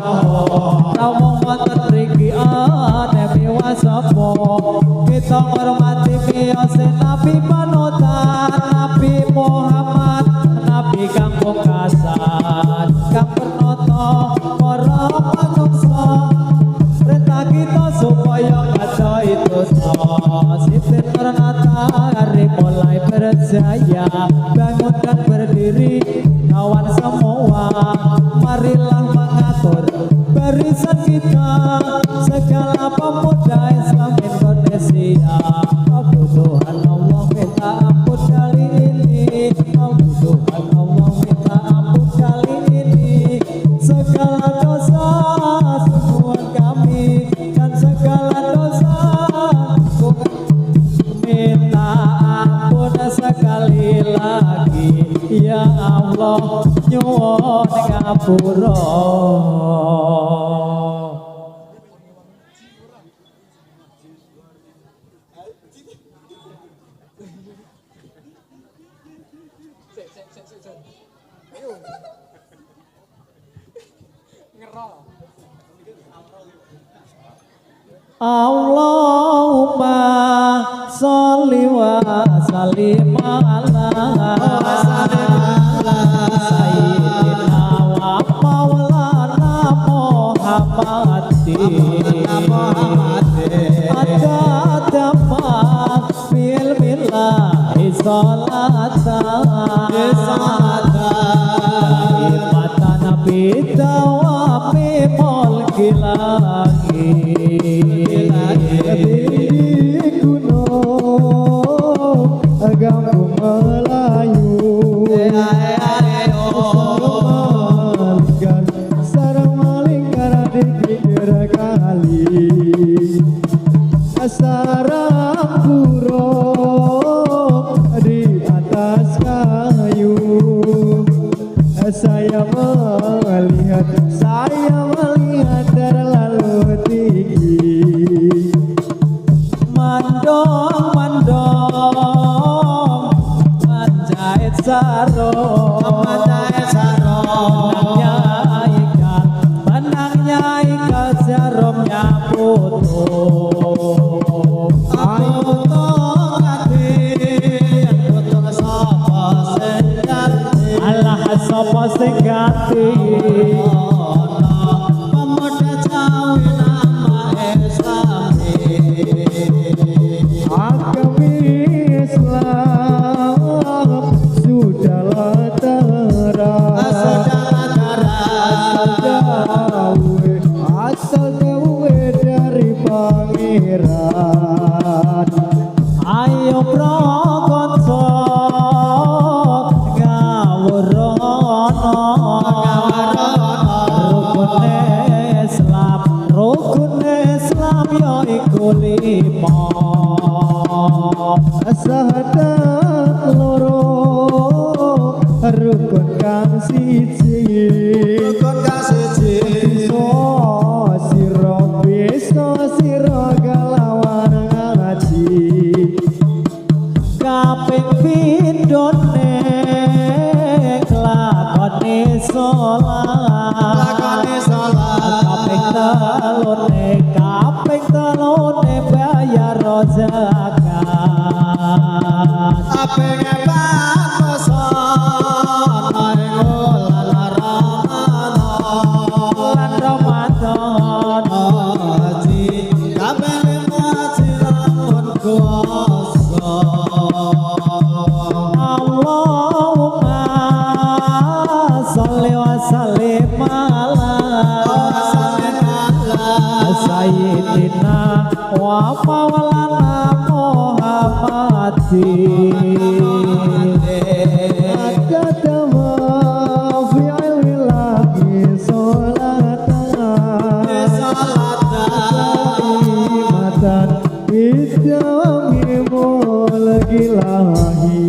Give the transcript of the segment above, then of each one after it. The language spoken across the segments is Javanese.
Ramong wonten mriki ana miwasapa kita ngormati miyose Nabi panutan Nabi Muhammad Nabi kang pungkasan kang pernata para manungsa perintah kita supaya kaca itu Siti Nurhayati hari mulai berjaya bangun dan berdiri kawan semua marilah mengatur barisan kita segala pemuda Islam Indonesia kebutuhan Allah minta ampun kali ini kebutuhan Allah minta ampun kali ini segala dosa semua kami dan segala dosa minta ampun sekali lagi ya Allah nyuwun ngapura. Allahumma sholli wa sallim ala sayyidina wa maulana Muhammadin adadama fil milahi sholatan imatan bidawami mulki lagi Kampung Melayu sarang maling karena dipikir kali sarang burung di atas kayu saya melihat terlalu tinggi mandong manjait sarung menangnya ikan jarumnya putus Allah sapa sing ganti pemuda cawe nama Islami agama Islam sudahlah terang asal gawe dari pangeran ayo prakonco rukun Islam ya iku lima sahadat loro rukun kang siji so sira galawan ngaji kaping pindhone lakone salat kaping telone bayar zakat apenge pakosan lan Ramadan haji kabeh ngaji lamun kuasa Allahumma sholli wa sallim ala sayyidina wa maulana Muhammadin adadama fi'lillahi sholatan imatan bidawami mulki lahi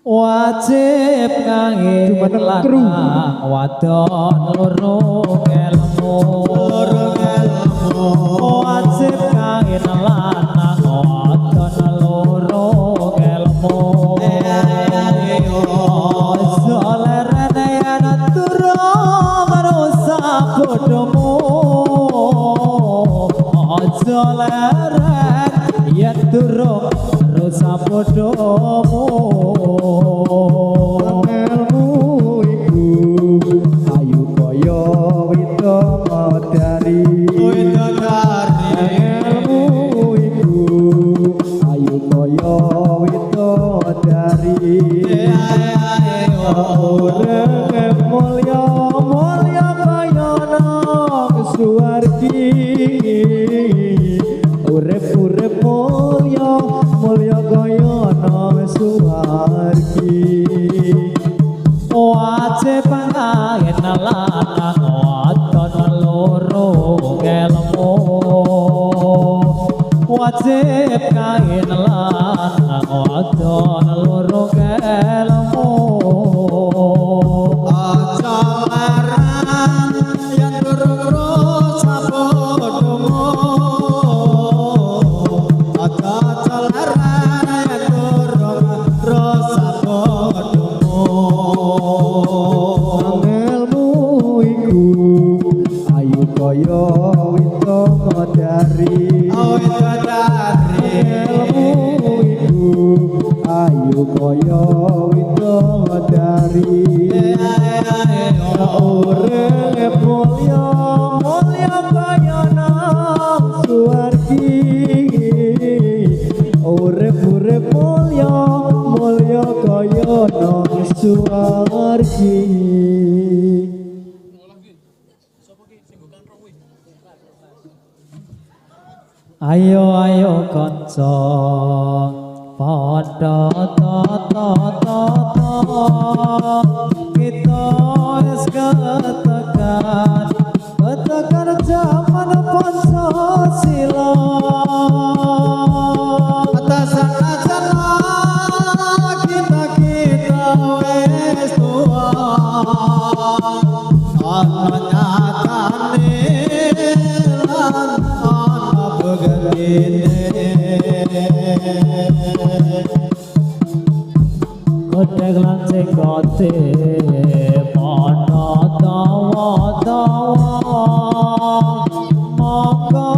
wajib kangge lanang wadon loro ilmu wajib kangge lanang wadon loro sapodomu Angelmu iku ayu kaya widodari Angelmu iku ayu kaya widodari urip mulya mulya kaya nang suwargi urip mulya mulya kaya nang suwargi wajib pangayen lanang wadon loro ngelmu wajib kain lanang wadon loro ngelmu aja larang yen durung sapodomu aja larang yen durung sapodomu angelmu iku ayu kaya widodari angelmu iku ayu kaya widodari urip mulya mulya kaya nang suwargi urip mulya mulya kaya nang suwargi ayo ayo kanca padha tata kita wis ketekan zaman Pancasila atasan kita wis tua ana nyatane lan ana begene kodhek lan cekote padha dawa-dawa monggo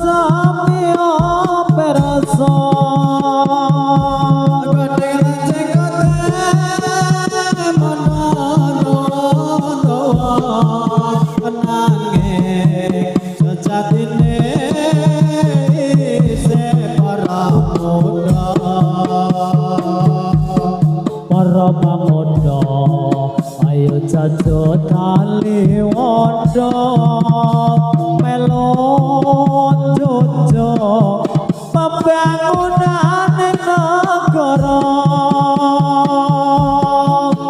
sami perasa para pamoda ayo jajal tali wanda melon jojo pembangunan negara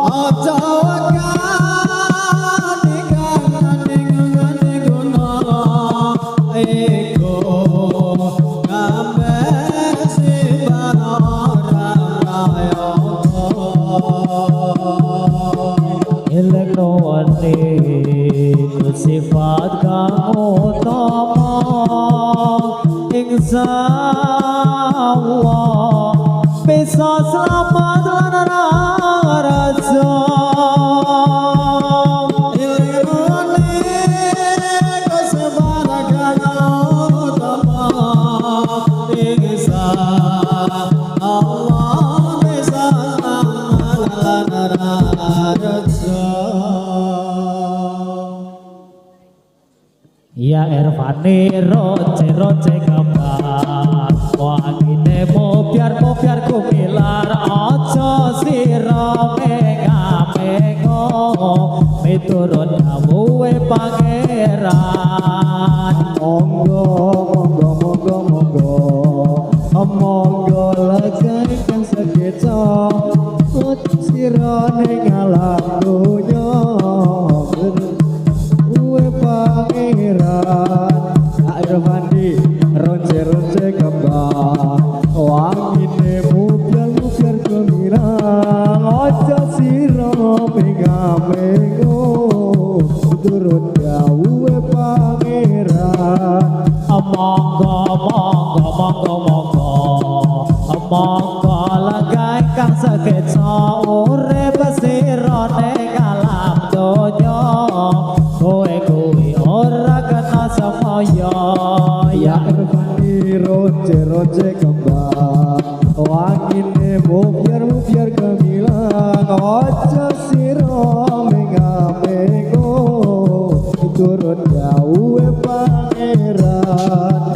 aja wakani kangane guna ego gambar siban orang kaya Elektroni sifat kang utama insyaallah bisa selamat lan raja ilmune kesebarkan utama insyaallah bisa selamat lan raja ya Irfani roce kembar wangine biar kumilar aja sira mengo miturut dawuhe pangeran monggo legai kang sekeca sira ning alam donya pangeran Irfandi ronce kembang wangine mubiar kemirang aja sira mengo turut dawuhe pangeran monggo legai kang sekeca urip sira ning alam donya kowe ora kena samaya ya Irfandi roce kembang wangine mubiar gemilang ojo sira mengameko turun dawuhe pangeran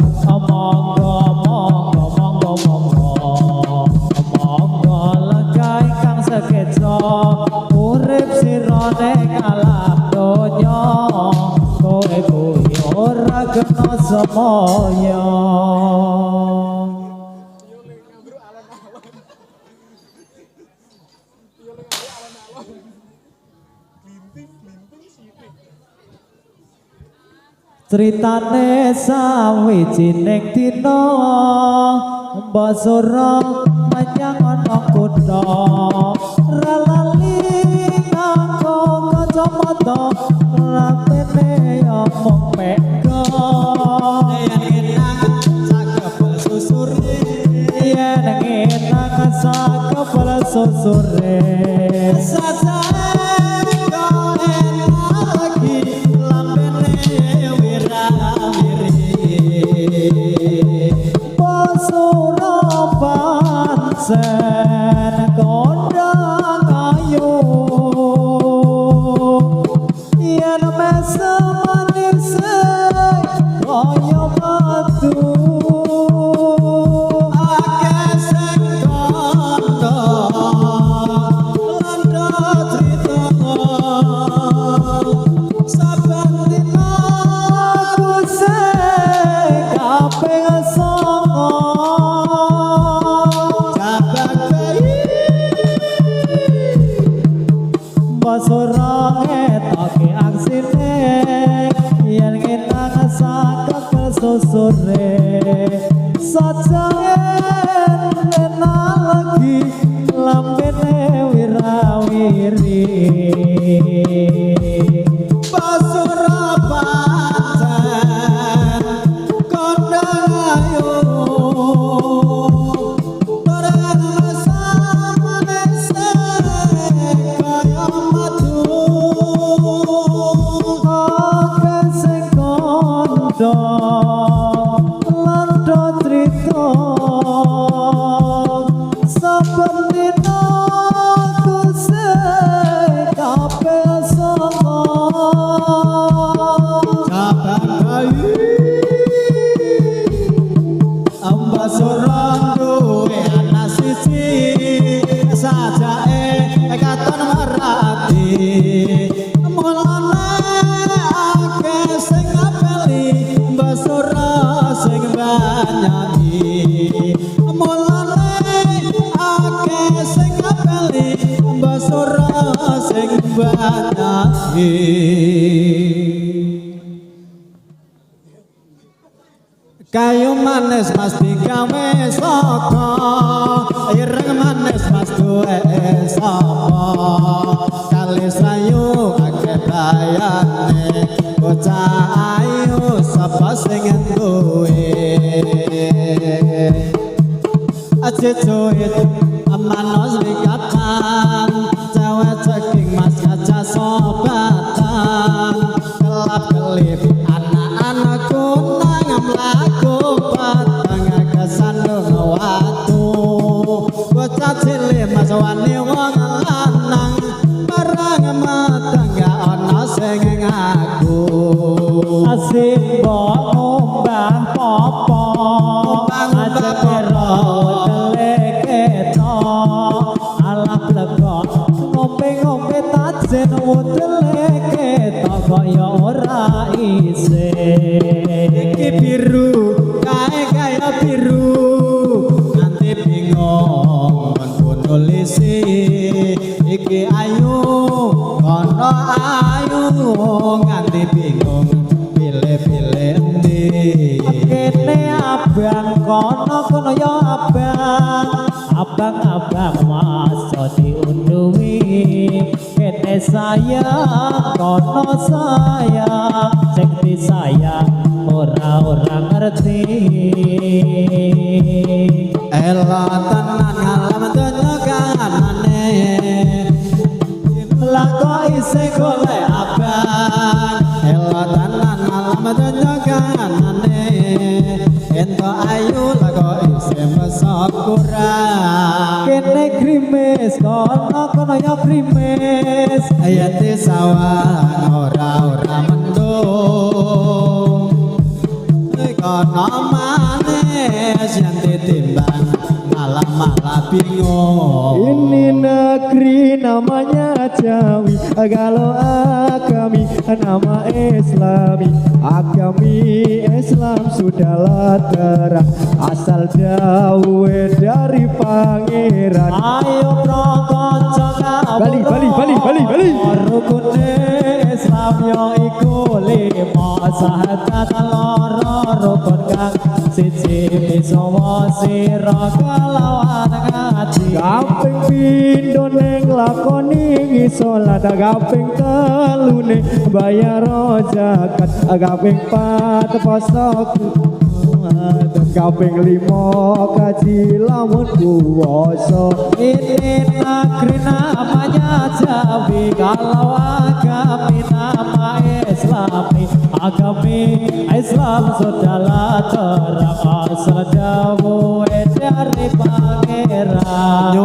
monggo lega ingkang sekeca urip sira ning alam donya kowe kuwi ora kena semaya. Ceritane sawijining dina Mbah Sura menyang ana kutha ralali kanggo kacamata rapene omong peka yen nang sakebel susure yen nang sakebel susure sen kondang ayu yen mesa manis kaya batu akeh sing kandha landa crita saben dina aku sing kaping Sura ngetoke aksine yen ngenang sakebel susure sajange lagi lambene wirawiri Basura pancen kondang ayu landa trita saben dina kusih kabeh sama cabang kayu Mbah Sura duwe anak siji sajake katon merati mulane akeh sing ngapeli Mbah Sura sing banyaki mulane akeh sing ngapeli Mbah Sura sing banyaki kayu manis mas digawe saka ireng manis mas duwe sapa kali sayu akeh bayane bocah ayu sapa sing duwe aja cuit amanos wikapan cewek ceking mas kaca sobatan kelap kelip anak-anakku nang mlaku patang kesandung watu bocah cilik mas wani wong lanang barang mateng gak ana sing ngaku asik mbok ombah popo aja kira deleketa alah blekok ngombe-ngombe tajen deleketa kaya ora isin iki biru kae kaya biru nanti bingung kon nulisi iki ayu kono ayu nganti bingung pilih-pilih endi kene abang kono ya abang mas diunduhi kene sayang kono sayang sing disayang ora ngerti ela tenan ngalam donya kanane lah kok isih golek abang ela tenan ngalam donya kanane ento lagu ayu lagu isem sakura kene krimis kono ya krimis ayate sawang ora mendung kono manis yang ditimbang malam bingung ini negeri namanya Jawi kalau agami nama Islami Islam sudahlah terang asal dawe dari pangeran ayo prokon Bali rukun Islam yo iku lima sahadat loro rukun kang siji bisa sira kelawan ngaji kaping pindho ning lakoni salat kaping telu ning bayar zakat kaping 4 poso kaping 5 kaji lamun puasa ini negeri namanya Jawi kalau agami nama agami Islam sudahlah terang asal jauh dari pangeran